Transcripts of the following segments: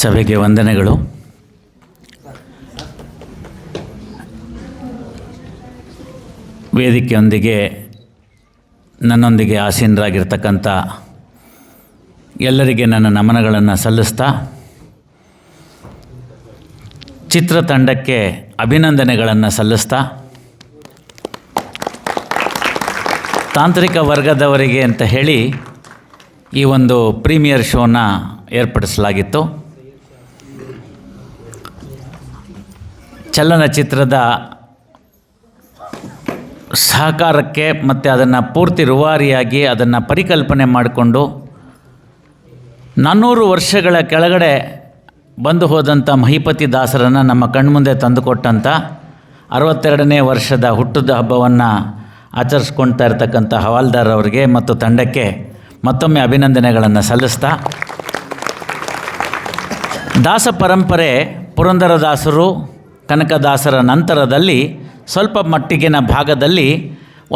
ಸಭೆಗೆ ವಂದನೆಗಳು. ವೇದಿಕೆಯೊಂದಿಗೆ ನನ್ನೊಂದಿಗೆ ಆಸೀನರಾಗಿರ್ತಕ್ಕಂಥ ಎಲ್ಲರಿಗೆ ನನ್ನ ನಮನಗಳನ್ನು ಸಲ್ಲಿಸ್ತಾ, ಚಿತ್ರತಂಡಕ್ಕೆ ಅಭಿನಂದನೆಗಳನ್ನು ಸಲ್ಲಿಸ್ತಾ, ತಾಂತ್ರಿಕ ವರ್ಗದವರಿಗೆ ಅಂತ ಹೇಳಿ ಈ ಒಂದು ಪ್ರೀಮಿಯರ್ ಶೋನ ಏರ್ಪಡಿಸಲಾಗಿತ್ತು. ಚಲನಚಿತ್ರದ ಸಹಕಾರಕ್ಕೆ ಮತ್ತು ಅದನ್ನು ಪೂರ್ತಿ ರೂವಾರಿಯಾಗಿ ಅದನ್ನು ಪರಿಕಲ್ಪನೆ ಮಾಡಿಕೊಂಡು 400 ವರ್ಷಗಳ ಕೆಳಗಡೆ ಬಂದು ಹೋದಂಥ ಮಹಿಪತಿ ದಾಸರನ್ನು ನಮ್ಮ ಕಣ್ಮುಂದೆ ತಂದುಕೊಟ್ಟಂಥ 62ನೇ ವರ್ಷದ ಹುಟ್ಟುದ ಹಬ್ಬವನ್ನು ಆಚರಿಸ್ಕೊಳ್ತಾ ಇರ್ತಕ್ಕಂಥ ಹವಾಲ್ದಾರ್ ಅವರಿಗೆ ಮತ್ತು ತಂಡಕ್ಕೆ ಮತ್ತೊಮ್ಮೆ ಅಭಿನಂದನೆಗಳನ್ನು ಸಲ್ಲಿಸ್ತಾ, ದಾಸ ಪರಂಪರೆ ಪುರಂದರದಾಸರು ಕನಕದಾಸರ ನಂತರದಲ್ಲಿ ಸ್ವಲ್ಪ ಮಟ್ಟಿಗಿನ ಭಾಗದಲ್ಲಿ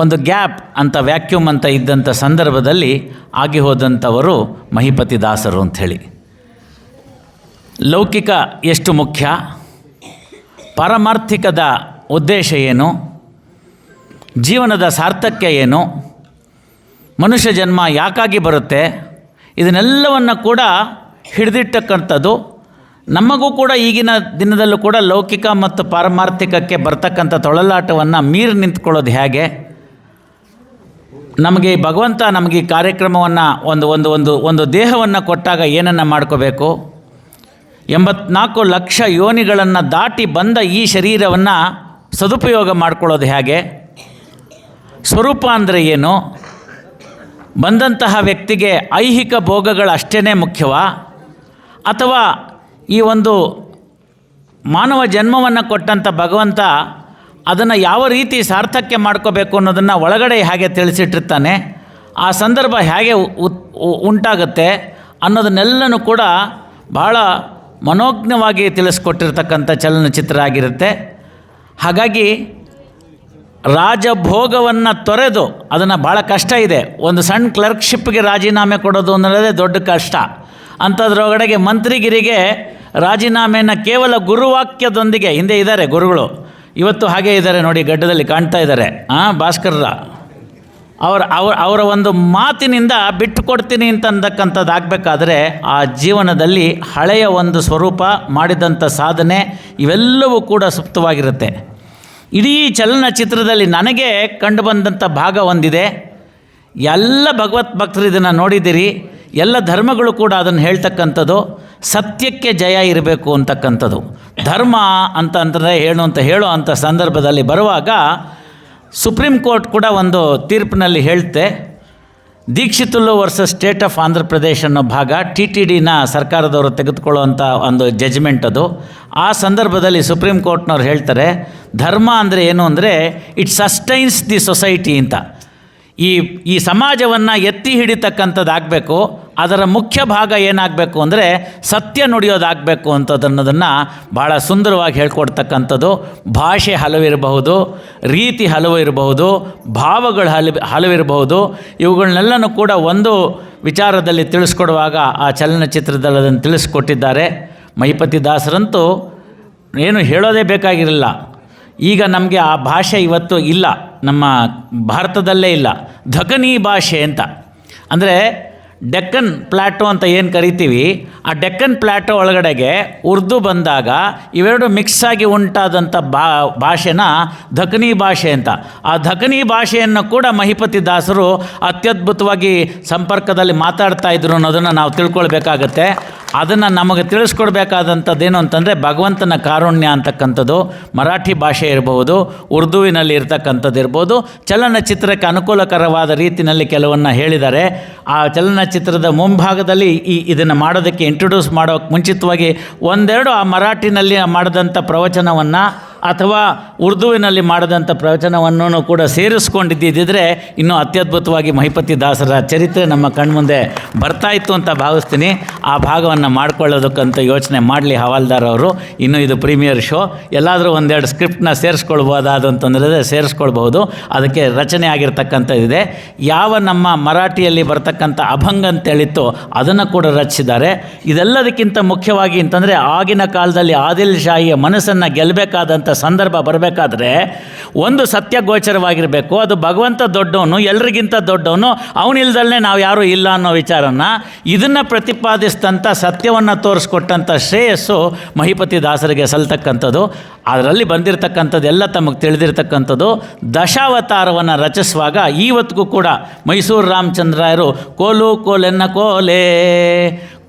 ಒಂದು ಗ್ಯಾಪ್ ಅಂತ ವ್ಯಾಕ್ಯೂಮ್ ಅಂತ ಇದ್ದಂಥ ಸಂದರ್ಭದಲ್ಲಿ ಆಗಿ ಹೋದಂಥವರು ಮಹಿಪತಿ ದಾಸರು ಅಂಥೇಳಿ. ಲೌಕಿಕ ಎಷ್ಟು ಮುಖ್ಯ, ಪಾರಮಾರ್ಥಿಕದ ಉದ್ದೇಶ ಏನು, ಜೀವನದ ಸಾರ್ಥಕ್ಯ ಏನು, ಮನುಷ್ಯ ಜನ್ಮ ಯಾಕಾಗಿ ಬರುತ್ತೆ, ಇದನ್ನೆಲ್ಲವನ್ನು ಕೂಡ ಹಿಡಿದಿಟ್ಟಕ್ಕಂಥದ್ದು ನಮಗೂ ಕೂಡ ಈಗಿನ ದಿನದಲ್ಲೂ ಕೂಡ ಲೌಕಿಕ ಮತ್ತು ಪಾರಮಾರ್ಥಿಕಕ್ಕೆ ಬರ್ತಕ್ಕಂಥ ತೊಳಲಾಟವನ್ನು ಮೀರಿ ನಿಂತ್ಕೊಳ್ಳೋದು ಹೇಗೆ, ನಮಗೆ ಭಗವಂತ ನಮಗೆ ಈ ಕಾರ್ಯಕ್ರಮವನ್ನು ಒಂದು ಒಂದು ಒಂದು ಒಂದು ದೇಹವನ್ನು ಕೊಟ್ಟಾಗ ಏನನ್ನು ಮಾಡ್ಕೋಬೇಕು, 84 ಲಕ್ಷ ಯೋನಿಗಳನ್ನು ದಾಟಿ ಬಂದ ಈ ಶರೀರವನ್ನು ಸದುಪಯೋಗ ಮಾಡ್ಕೊಳ್ಳೋದು ಹೇಗೆ, ಸ್ವರೂಪ ಅಂದರೆ ಏನು, ಬಂದಂತಹ ವ್ಯಕ್ತಿಗೆ ಐಹಿಕ ಭೋಗಗಳು ಅಷ್ಟೇ ಮುಖ್ಯವಾ, ಅಥವಾ ಈ ಒಂದು ಮಾನವ ಜನ್ಮವನ್ನು ಕೊಟ್ಟಂಥ ಭಗವಂತ ಅದನ್ನು ಯಾವ ರೀತಿ ಸಾರ್ಥಕ್ಯ ಮಾಡ್ಕೋಬೇಕು ಅನ್ನೋದನ್ನು ಒಳಗಡೆ ಹೇಗೆ ತಿಳಿಸಿಟ್ಟಿರ್ತಾನೆ, ಆ ಸಂದರ್ಭ ಹೇಗೆ ಉಂಟಾಗುತ್ತೆ ಅನ್ನೋದನ್ನೆಲ್ಲನೂ ಕೂಡ ಭಾಳ ಮನೋಜ್ಞವಾಗಿ ತಿಳಿಸ್ಕೊಟ್ಟಿರ್ತಕ್ಕಂಥ ಚಲನಚಿತ್ರ ಆಗಿರುತ್ತೆ. ಹಾಗಾಗಿ ರಾಜಭೋಗವನ್ನು ತೊರೆದು, ಅದನ್ನು ಭಾಳ ಕಷ್ಟ ಇದೆ, ಒಂದು ಸಣ್ಣ ಕ್ಲರ್ಕ್ಶಿಪ್ಗೆ ರಾಜೀನಾಮೆ ಕೊಡೋದು ಅನ್ನೋದೇ ದೊಡ್ಡ ಕಷ್ಟ. ಅಂಥದ್ರೊಳಗಡೆಗೆ ಮಂತ್ರಿಗಿರಿಗೆ ರಾಜೀನಾಮೆಯನ್ನು ಕೇವಲ ಗುರುವಾಕ್ಯದೊಂದಿಗೆ, ಹಿಂದೆ ಇದ್ದಾರೆ ಗುರುಗಳು, ಇವತ್ತು ಹಾಗೇ ಇದ್ದಾರೆ ನೋಡಿ, ಗಡ್ಡದಲ್ಲಿ ಕಾಣ್ತಾ ಇದ್ದಾರೆ, ಭಾಸ್ಕರ್ರ ಅವರ ಒಂದು ಮಾತಿನಿಂದ ಬಿಟ್ಟು ಕೊಡ್ತೀನಿ ಅಂತಕ್ಕಂಥದ್ದು ಆಗಬೇಕಾದ್ರೆ ಆ ಜೀವನದಲ್ಲಿ ಹಳೆಯ ಒಂದು ಸ್ವರೂಪ, ಮಾಡಿದಂಥ ಸಾಧನೆ ಇವೆಲ್ಲವೂ ಕೂಡ ಸುಪ್ತವಾಗಿರುತ್ತೆ. ಇಡೀ ಚಲನಚಿತ್ರದಲ್ಲಿ ನನಗೆ ಕಂಡುಬಂದಂಥ ಭಾಗ ಒಂದಿದೆ. ಎಲ್ಲ ಭಗವತ್ ಭಕ್ತರು ಇದನ್ನು ನೋಡಿದ್ದೀರಿ, ಎಲ್ಲ ಧರ್ಮಗಳು ಕೂಡ ಅದನ್ನು ಹೇಳ್ತಕ್ಕಂಥದ್ದು, ಸತ್ಯಕ್ಕೆ ಜಯ ಇರಬೇಕು ಅಂತಕ್ಕಂಥದ್ದು. ಧರ್ಮ ಅಂತಂದರೆ ಹೇಳೋ ಅಂಥ ಸಂದರ್ಭದಲ್ಲಿ ಬರುವಾಗ ಸುಪ್ರೀಂ ಕೋರ್ಟ್ ಕೂಡ ಒಂದು ತೀರ್ಪಿನಲ್ಲಿ ಹೇಳುತ್ತೆ, Dikshitulu versus state of Andhra Pradesh ಅನ್ನೋ ಭಾಗ TTDನ ಸರ್ಕಾರದವರು ತೆಗೆದುಕೊಳ್ಳುವಂಥ ಒಂದು ಜಜ್ಮೆಂಟ್ ಅದು. ಆ ಸಂದರ್ಭದಲ್ಲಿ ಸುಪ್ರೀಂ ಕೋರ್ಟ್ನವ್ರು ಹೇಳ್ತಾರೆ, ಧರ್ಮ ಅಂದರೆ ಏನು ಅಂದರೆ ಇಟ್ ಸಸ್ಟೈನ್ಸ್ ದಿ ಸೊಸೈಟಿ ಅಂತ. ಈ ಸಮಾಜವನ್ನು ಎತ್ತಿ ಹಿಡಿತಕ್ಕಂಥದ್ದಾಗಬೇಕು, ಅದರ ಮುಖ್ಯ ಭಾಗ ಏನಾಗಬೇಕು ಅಂದರೆ ಸತ್ಯ ನುಡಿಯೋದಾಗಬೇಕು ಅಂತದನ್ನೋದನ್ನು ಭಾಳ ಸುಂದರವಾಗಿ ಹೇಳ್ಕೊಡ್ತಕ್ಕಂಥದ್ದು. ಭಾಷೆ ಹಲವಿರಬಹುದು, ರೀತಿ ಹಲವು ಇರಬಹುದು, ಭಾವಗಳು ಹಲವಿರಬಹುದು. ಇವುಗಳನ್ನೆಲ್ಲನೂ ಕೂಡ ಒಂದು ವಿಚಾರದಲ್ಲಿ ತಿಳಿಸ್ಕೊಡುವಾಗ ಆ ಚಲನಚಿತ್ರದಲ್ಲಿ ಅದನ್ನು ತಿಳಿಸ್ಕೊಟ್ಟಿದ್ದಾರೆ. ಮಹಿಪತಿ ದಾಸರಂತೂ ಏನು ಹೇಳೋದೇ ಬೇಕಾಗಿರಲಿಲ್ಲ. ಈಗ ನಮಗೆ ಆ ಭಾಷೆ ಇವತ್ತು ಇಲ್ಲ, ನಮ್ಮ ಭಾರತದಲ್ಲೇ ಇಲ್ಲ. ದಖನಿ ಭಾಷೆ ಅಂತ ಅಂದರೆ ಡೆಕ್ಕನ್ ಪ್ಲ್ಯಾಟೋ ಅಂತ ಏನು ಕರಿತೀವಿ, ಆ ಡೆಕ್ಕನ್ ಪ್ಲ್ಯಾಟೋ ಒಳಗಡೆಗೆ ಉರ್ದು ಬಂದಾಗ ಇವೆರಡು ಮಿಕ್ಸ್ ಆಗಿ ಉಂಟಾದಂಥ ಭಾಷೆನ ದಖನಿ ಭಾಷೆ ಅಂತ. ಆ ದಖನಿ ಭಾಷೆಯನ್ನು ಕೂಡ ಮಹಿಪತಿ ದಾಸರು ಅತ್ಯದ್ಭುತವಾಗಿ ಸಂಪರ್ಕದಲ್ಲಿ ಮಾತಾಡ್ತಾ ಇದ್ರು ಅನ್ನೋದನ್ನು ನಾವು ತಿಳ್ಕೊಳ್ಬೇಕಾಗತ್ತೆ. ಅದನ್ನು ನಮಗೆ ತಿಳಿಸ್ಕೊಡ್ಬೇಕಾದಂಥದ್ದೇನು ಅಂತಂದರೆ ಭಗವಂತನ ಕಾರುಣ್ಯ ಅಂತಕ್ಕಂಥದ್ದು. ಮರಾಠಿ ಭಾಷೆ ಇರಬಹುದು, ಉರ್ದುವಿನಲ್ಲಿ ಇರ್ತಕ್ಕಂಥದ್ದು ಇರ್ಬೋದು. ಚಲನಚಿತ್ರಕ್ಕೆ ಅನುಕೂಲಕರವಾದ ರೀತಿಯಲ್ಲಿ ಕೆಲವನ್ನು ಹೇಳಿದ್ದಾರೆ. ಆ ಚಲನಚಿತ್ರದ ಮುಂಭಾಗದಲ್ಲಿ ಇದನ್ನು ಮಾಡೋದಕ್ಕೆ ಇಂಟ್ರೊಡ್ಯೂಸ್ ಮಾಡೋಕ್ಕೆ ಮುಂಚಿತವಾಗಿ ಒಂದೆರಡು ಆ ಮರಾಠಿನಲ್ಲಿ ಮಾಡಿದಂಥ ಪ್ರವಚನವನ್ನು ಅಥವಾ ಉರ್ದುವಿನಲ್ಲಿ ಮಾಡಿದಂಥ ಪ್ರವಚನವನ್ನು ಕೂಡ ಸೇರಿಸ್ಕೊಂಡಿದ್ದಿದ್ದರೆ ಇನ್ನೂ ಅತ್ಯದ್ಭುತವಾಗಿ ಮಹಿಪತಿ ದಾಸರ ಚರಿತ್ರೆ ನಮ್ಮ ಕಣ್ಮುಂದೆ ಬರ್ತಾಯಿತ್ತು ಅಂತ ಭಾವಿಸ್ತೀನಿ. ಆ ಭಾಗವನ್ನು ಮಾಡ್ಕೊಳ್ಳೋದಕ್ಕಂತ ಯೋಚನೆ ಮಾಡಲಿ ಹವಾಲ್ದಾರ್ ಅವರು. ಇನ್ನು ಇದು ಪ್ರೀಮಿಯರ್ ಶೋ, ಎಲ್ಲಾದರೂ ಒಂದೆರಡು ಸ್ಕ್ರಿಪ್ಟ್ನ ಸೇರಿಸ್ಕೊಳ್ಬೋದಾದಂತಂದರೆ ಸೇರಿಸ್ಕೊಳ್ಬೋದು. ಅದಕ್ಕೆ ರಚನೆ ಆಗಿರ್ತಕ್ಕಂಥದ್ದಿದೆ. ಯಾವ ನಮ್ಮ ಮರಾಠಿಯಲ್ಲಿ ಬರ್ತಕ್ಕಂಥ ಅಭಂಗ ಅಂತೇಳಿತ್ತು ಅದನ್ನು ಕೂಡ ರಚಿಸಿದ್ದಾರೆ. ಇದೆಲ್ಲದಕ್ಕಿಂತ ಮುಖ್ಯವಾಗಿ ಅಂತಂದರೆ ಆಗಿನ ಕಾಲದಲ್ಲಿ ಆದಿಲ್ ಶಾಹಿಯ ಮನಸ್ಸನ್ನು ಗೆಲ್ಲಬೇಕಾದಂಥ ಸಂದರ್ಭ ಬರಬೇಕಾದ್ರೆ ಒಂದು ಸತ್ಯ ಗೋಚರವಾಗಿರಬೇಕು. ಅದು ಭಗವಂತ ದೊಡ್ಡವನು, ಎಲ್ರಿಗಿಂತ ದೊಡ್ಡವನು, ಅವನಿಲ್ದಲ್ಲೇ ನಾವು ಯಾರೂ ಇಲ್ಲ ಅನ್ನೋ ವಿಚಾರನ ಇದನ್ನು ಪ್ರತಿಪಾದಿಸಿದಂಥ ಸತ್ಯವನ್ನು ತೋರಿಸ್ಕೊಟ್ಟಂಥ ಶ್ರೇಯಸ್ಸು ಮಹಿಪತಿ ದಾಸರಿಗೆ ಸಲ್ತಕ್ಕಂಥದ್ದು. ಅದರಲ್ಲಿ ಬಂದಿರತಕ್ಕಂಥದ್ದು ಎಲ್ಲ ತಮಗೆ ತಿಳಿದಿರ್ತಕ್ಕಂಥದ್ದು. ದಶಾವತಾರವನ್ನು ರಚಿಸುವಾಗ ಇವತ್ತಿಗೂ ಕೂಡ ಮೈಸೂರು ರಾಮಚಂದ್ರಾಯರು ಕೋಲು ಕೋಲೆನ್ನ ಕೋಲೆ,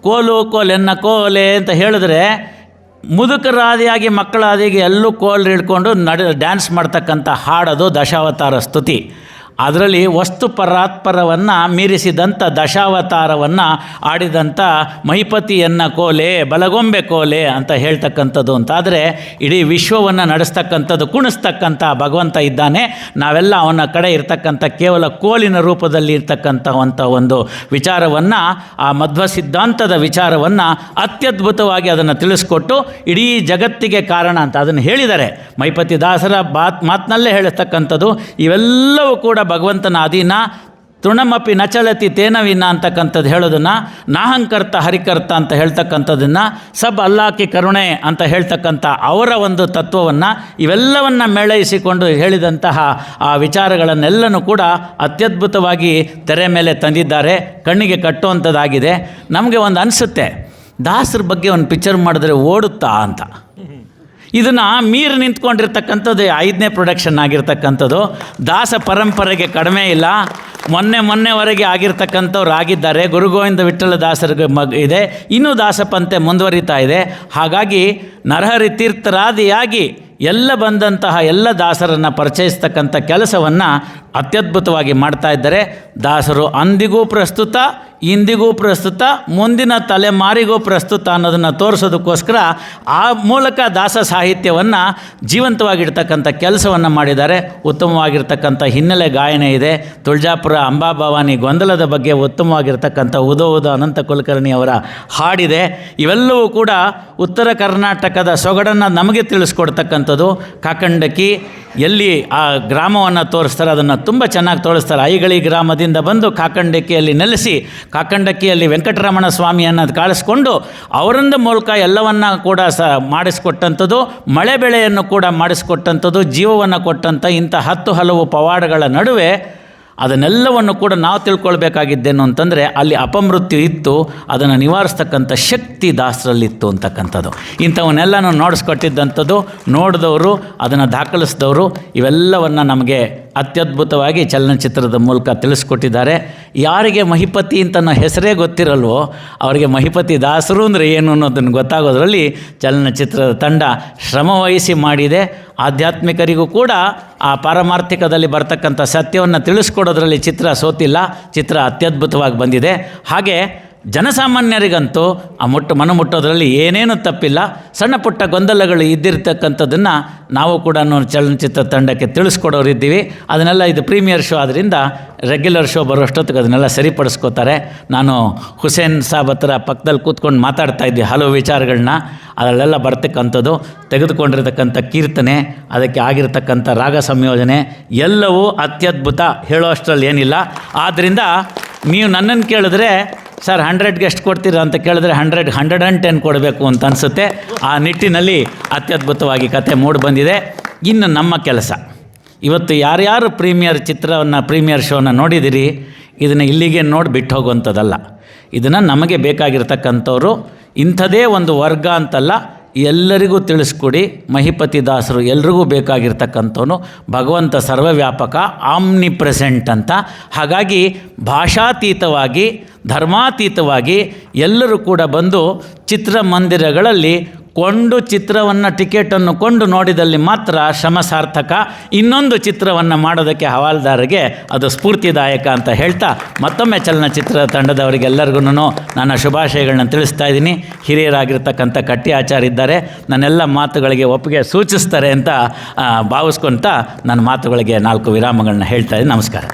ಕೋಲು ಕೋಲೆನ್ನ ಕೋಲೆ ಅಂತ ಹೇಳಿದ್ರೆ ಮುದುಕರಾದಿಯಾಗಿ ಮಕ್ಕಳಾದಿಯಾಗಿ ಎಲ್ಲೂ ಕೋಲ್ ಹಿಡ್ಕೊಂಡು ಡ್ಯಾನ್ಸ್ ಮಾಡ್ತಕ್ಕಂಥ ಹಾಡೋದು ದಶಾವತಾರ ಸ್ತುತಿ. ಅದರಲ್ಲಿ ವಸ್ತು ಪರಾತ್ಪರವನ್ನು ಮೀರಿಸಿದಂಥ ದಶಾವತಾರವನ್ನು ಆಡಿದಂಥ ಮಹಿಪತಿಯನ್ನ ಕೋಲೆ ಬಲಗೊಂಬೆ ಕೋಲೆ ಅಂತ ಹೇಳ್ತಕ್ಕಂಥದ್ದು. ಅಂತಾದರೆ ಇಡೀ ವಿಶ್ವವನ್ನು ನಡೆಸ್ತಕ್ಕಂಥದ್ದು, ಕುಣಿಸ್ತಕ್ಕಂಥ ಭಗವಂತ ಇದ್ದಾನೆ. ನಾವೆಲ್ಲ ಅವನ ಕಡೆ ಇರ್ತಕ್ಕಂಥ ಕೇವಲ ಕೋಲಿನ ರೂಪದಲ್ಲಿ ಇರ್ತಕ್ಕಂಥವಂಥ ಒಂದು ವಿಚಾರವನ್ನು, ಆ ಮಧ್ವ ಸಿದ್ಧಾಂತದ ವಿಚಾರವನ್ನು ಅತ್ಯದ್ಭುತವಾಗಿ ಅದನ್ನು ತಿಳಿಸ್ಕೊಟ್ಟು ಇಡೀ ಜಗತ್ತಿಗೆ ಕಾರಣ ಅಂತ ಅದನ್ನು ಹೇಳಿದ್ದಾರೆ. ಮಹಿಪತಿ ದಾಸರ ಮಾತಿನಲ್ಲೇ ಹೇಳ್ತಕ್ಕಂಥದ್ದು. ಇವೆಲ್ಲವೂ ಕೂಡ ಭಗವಂತನ ಅಧೀನ. ತೃಣಮಪಿ ನಚಲತಿ ತೇನವಿನ ಅಂತಕ್ಕಂಥದ್ದು ಹೇಳೋದನ್ನು, ನಾಹಂಕರ್ತ ಹರಿಕರ್ತ ಅಂತ ಹೇಳ್ತಕ್ಕಂಥದ್ದನ್ನು, ಸಬ್ ಅಲ್ಲಾಕಿ ಕರುಣೆ ಅಂತ ಹೇಳ್ತಕ್ಕಂಥ ಅವರ ಒಂದು ತತ್ವವನ್ನು, ಇವೆಲ್ಲವನ್ನು ಮೇಳೈಸಿಕೊಂಡು ಹೇಳಿದಂತಹ ಆ ವಿಚಾರಗಳನ್ನೆಲ್ಲನೂ ಕೂಡ ಅತ್ಯದ್ಭುತವಾಗಿ ತೆರೆ ಮೇಲೆ ತಂದಿದ್ದಾರೆ. ಕಣ್ಣಿಗೆ ಕಟ್ಟುವಂಥದ್ದಾಗಿದೆ. ನಮಗೆ ಒಂದು ಅನಿಸುತ್ತೆ, ದಾಸರ ಬಗ್ಗೆ ಒಂದು ಪಿಕ್ಚರ್ ಮಾಡಿದ್ರೆ ಓಡುತ್ತಾ ಅಂತ. ಇದನ್ನು ಮೀರಿ ನಿಂತ್ಕೊಂಡಿರ್ತಕ್ಕಂಥದ್ದು 5ನೇ ಪ್ರೊಡಕ್ಷನ್ ಆಗಿರ್ತಕ್ಕಂಥದ್ದು. ದಾಸ ಪರಂಪರೆಗೆ ಕಡಿಮೆ ಇಲ್ಲ. ಮೊನ್ನೆವರೆಗೆ ಆಗಿರ್ತಕ್ಕಂಥವ್ರು ಆಗಿದ್ದಾರೆ. ಗುರುಗೋವಿಂದ ವಿಠ್ಠಲ ದಾಸರಿಗೆ ಇದೆ. ಇನ್ನೂ ದಾಸಪಂಥೆ ಮುಂದುವರಿತಾ ಇದೆ. ಹಾಗಾಗಿ ನರಹರಿ ತೀರ್ಥರಾದಿಯಾಗಿ ಎಲ್ಲ ಬಂದಂತಹ ಎಲ್ಲ ದಾಸರನ್ನು ಪರಿಚಯಿಸ್ತಕ್ಕಂಥ ಕೆಲಸವನ್ನು ಅತ್ಯದ್ಭುತವಾಗಿ ಮಾಡ್ತಾ ಇದ್ದಾರೆ. ದಾಸರು ಅಂದಿಗೂ ಪ್ರಸ್ತುತ, ಇಂದಿಗೂ ಪ್ರಸ್ತುತ, ಮುಂದಿನ ತಲೆಮಾರಿಗೂ ಪ್ರಸ್ತುತ ಅನ್ನೋದನ್ನು ತೋರಿಸೋದಕ್ಕೋಸ್ಕರ ಆ ಮೂಲಕ ದಾಸ ಸಾಹಿತ್ಯವನ್ನು ಜೀವಂತವಾಗಿರ್ತಕ್ಕಂಥ ಕೆಲಸವನ್ನು ಮಾಡಿದ್ದಾರೆ. ಉತ್ತಮವಾಗಿರ್ತಕ್ಕಂಥ ಹಿನ್ನೆಲೆ ಗಾಯನ ಇದೆ. ತುಳಜಾಪುರ ಅಂಬಾಭವಾನಿ ಗೊಂದಲದ ಬಗ್ಗೆ ಉತ್ತಮವಾಗಿರ್ತಕ್ಕಂಥ ಉದೋ ಅನಂತ ಕುಲಕರ್ಣಿ ಅವರ ಹಾಡಿದೆ. ಇವೆಲ್ಲವೂ ಕೂಡ ಉತ್ತರ ಕರ್ನಾಟಕದ ಸೊಗಡನ್ನು ನಮಗೆ ತಿಳಿಸ್ಕೊಡ್ತಕ್ಕಂಥದ್ದು. ಕಾಕಂಡಕಿ ಎಲ್ಲಿ ಆ ಗ್ರಾಮವನ್ನು ತೋರಿಸ್ತಾರೆ ಅದನ್ನು ತುಂಬ ಚೆನ್ನಾಗಿ ತೋರಿಸ್ತಾರೆ. ಐಗಳಿ ಗ್ರಾಮದಿಂದ ಬಂದು ಕಾಕಂಡಕಿಯಲ್ಲಿ ನೆಲೆಸಿ ಕಾಕಂಡಕಿಯಲ್ಲಿ ವೆಂಕಟರಮಣ ಸ್ವಾಮಿಯನ್ನು ಕಾಣಿಸ್ಕೊಂಡು ಅವರಿಂದ ಮೂಲಕ ಎಲ್ಲವನ್ನ ಕೂಡ ಮಾಡಿಸ್ಕೊಟ್ಟಂಥದ್ದು. ಮಳೆ ಬೆಳೆಯನ್ನು ಕೂಡ ಮಾಡಿಸ್ಕೊಟ್ಟಂಥದ್ದು, ಜೀವವನ್ನು ಕೊಟ್ಟಂಥ ಇಂಥ 10 ಹಲವು ಪವಾಡಗಳ ನಡುವೆ ಅದನ್ನೆಲ್ಲವನ್ನು ಕೂಡ ನಾವು ತಿಳ್ಕೊಳ್ಬೇಕಾಗಿದ್ದೇನು ಅಂತಂದರೆ ಅಲ್ಲಿ ಅಪಮೃತ್ಯು ಇತ್ತು, ಅದನ್ನು ನಿವಾರಿಸ್ತಕ್ಕಂಥ ಶಕ್ತಿ ದಾಸರಲ್ಲಿತ್ತು ಅಂತಕ್ಕಂಥದ್ದು. ಇಂಥವನ್ನೆಲ್ಲನೂ ನೋಡಿಸ್ಕೊಟ್ಟಿದ್ದಂಥದ್ದು, ನೋಡಿದವರು, ಅದನ್ನು ದಾಖಲಿಸಿದವರು, ಇವೆಲ್ಲವನ್ನು ನಮಗೆ ಅತ್ಯದ್ಭುತವಾಗಿ ಚಲನಚಿತ್ರದ ಮೂಲಕ ತಿಳಿಸ್ಕೊಟ್ಟಿದ್ದಾರೆ. ಯಾರಿಗೆ ಮಹಿಪತಿ ಅಂತ ಹೆಸರೇ ಗೊತ್ತಿರಲ್ವೋ ಅವರಿಗೆ ಮಹಿಪತಿ ದಾಸರು ಅಂದರೆ ಏನು ಅನ್ನೋದನ್ನು ಗೊತ್ತಾಗೋದ್ರಲ್ಲಿ ಚಲನಚಿತ್ರದ ತಂಡ ಶ್ರಮವಹಿಸಿ ಮಾಡಿದೆ. ಆಧ್ಯಾತ್ಮಿಕರಿಗೂ ಕೂಡ ಆ ಪಾರಮಾರ್ಥಿಕದಲ್ಲಿ ಬರ್ತಕ್ಕಂಥ ಸತ್ಯವನ್ನು ತಿಳಿಸ್ಕೊಡೋದ್ರಲ್ಲಿ ಚಿತ್ರ ಸೋತಿಲ್ಲ. ಚಿತ್ರ ಅತ್ಯದ್ಭುತವಾಗಿ ಬಂದಿದೆ. ಹಾಗೆ ಜನಸಾಮಾನ್ಯರಿಗಂತೂ ಆ ಮನಮುಟ್ಟೋದ್ರಲ್ಲಿ ಏನೇನು ತಪ್ಪಿಲ್ಲ. ಸಣ್ಣ ಪುಟ್ಟ ಗೊಂದಲಗಳು ಇದ್ದಿರ್ತಕ್ಕಂಥದ್ದನ್ನು ನಾವು ಕೂಡ ಚಲನಚಿತ್ರ ತಂಡಕ್ಕೆ ತಿಳಿಸ್ಕೊಡೋರಿದ್ದೀವಿ. ಅದನ್ನೆಲ್ಲ ಇದು ಪ್ರೀಮಿಯರ್ ಶೋ ಆದ್ದರಿಂದ ರೆಗ್ಯುಲರ್ ಶೋ ಬರೋಷ್ಟೊತ್ತಿಗೆ ಅದನ್ನೆಲ್ಲ ಸರಿಪಡಿಸ್ಕೋತಾರೆ. ನಾನು ಹುಸೇನ್ ಸಾಬ್ ಹತ್ರ ಪಕ್ಕದಲ್ಲಿ ಕೂತ್ಕೊಂಡು ಮಾತಾಡ್ತಾ ಇದ್ದೆ ಹಲವು ವಿಚಾರಗಳನ್ನ. ಅದರಲ್ಲೆಲ್ಲ ಬರ್ತಕ್ಕಂಥದ್ದು, ತೆಗೆದುಕೊಂಡಿರ್ತಕ್ಕಂಥ ಕೀರ್ತನೆ, ಅದಕ್ಕೆ ಆಗಿರ್ತಕ್ಕಂಥ ರಾಗ ಸಂಯೋಜನೆ ಎಲ್ಲವೂ ಅತ್ಯದ್ಭುತ. ಹೇಳೋ ಅಷ್ಟರಲ್ಲಿ ಏನಿಲ್ಲ. ಆದ್ದರಿಂದ ನೀವು ನನ್ನನ್ನು ಕೇಳಿದ್ರೆ ಸರ್ 100ಗೆ ಎಷ್ಟು ಕೊಡ್ತೀರಾ ಅಂತ ಕೇಳಿದ್ರೆ 110 ಕೊಡಬೇಕು ಅಂತ ಅನಿಸುತ್ತೆ. ಆ ನಿಟ್ಟಿನಲ್ಲಿ ಅತ್ಯದ್ಭುತವಾಗಿ ಕತೆ ಮೂಡಿ ಬಂದಿದೆ. ಇನ್ನು ನಮ್ಮ ಕೆಲಸ ಇವತ್ತು ಯಾರ್ಯಾರು ಪ್ರೀಮಿಯರ್ ಶೋನ ನೋಡಿದಿರಿ, ಇದನ್ನು ಇಲ್ಲಿಗೆ ನೋಡಿ ಬಿಟ್ಟು ಹೋಗುವಂಥದ್ದಲ್ಲ. ಇದನ್ನು ನಮಗೆ ಬೇಕಾಗಿರ್ತಕ್ಕಂಥವ್ರು ಇಂಥದೇ ಒಂದು ವರ್ಗ ಅಂತಲ್ಲ, ಎಲ್ಲರಿಗೂ ತಿಳಿಸ್ಕೊಡಿ. ಮಹಿಪತಿ ದಾಸರು ಎಲ್ರಿಗೂ ಬೇಕಾಗಿರ್ತಕ್ಕಂಥವನು. ಭಗವಂತ ಸರ್ವವ್ಯಾಪಕ, ಆಮ್ನಿ ಪ್ರೆಸೆಂಟ್ ಅಂತ. ಹಾಗಾಗಿ ಭಾಷಾತೀತವಾಗಿ ಧರ್ಮಾತೀತವಾಗಿ ಎಲ್ಲರೂ ಕೂಡ ಬಂದು ಚಿತ್ರಮಂದಿರಗಳಲ್ಲಿ ಕೊಂಡು ಚಿತ್ರವನ್ನು ಟಿಕೆಟನ್ನು ಕೊಂಡು ನೋಡಿದಲ್ಲಿ ಮಾತ್ರ ಶ್ರಮ ಸಾರ್ಥಕ. ಇನ್ನೊಂದು ಚಿತ್ರವನ್ನು ಮಾಡೋದಕ್ಕೆ ಹವಾಲ್ದಾರಿಗೆ ಅದು ಸ್ಫೂರ್ತಿದಾಯಕ ಅಂತ ಹೇಳ್ತಾ ಮತ್ತೊಮ್ಮೆ ಚಲನಚಿತ್ರ ತಂಡದವರಿಗೆಲ್ಲರಿಗೂ ನನ್ನ ಶುಭಾಶಯಗಳನ್ನ ತಿಳಿಸ್ತಾ ಇದ್ದೀನಿ. ಹಿರಿಯರಾಗಿರ್ತಕ್ಕಂಥ ಕಟ್ಟಿ ಆಚಾರ ಇದ್ದಾರೆ, ನನ್ನೆಲ್ಲ ಮಾತುಗಳಿಗೆ ಒಪ್ಪಿಗೆ ಸೂಚಿಸ್ತಾರೆ ಅಂತ ಭಾವಿಸ್ಕೊತ ನನ್ನ ಮಾತುಗಳಿಗೆ 4 ವಿರಾಮಗಳನ್ನ ಹೇಳ್ತಾ ಇದ್ದೀನಿ. ನಮಸ್ಕಾರ.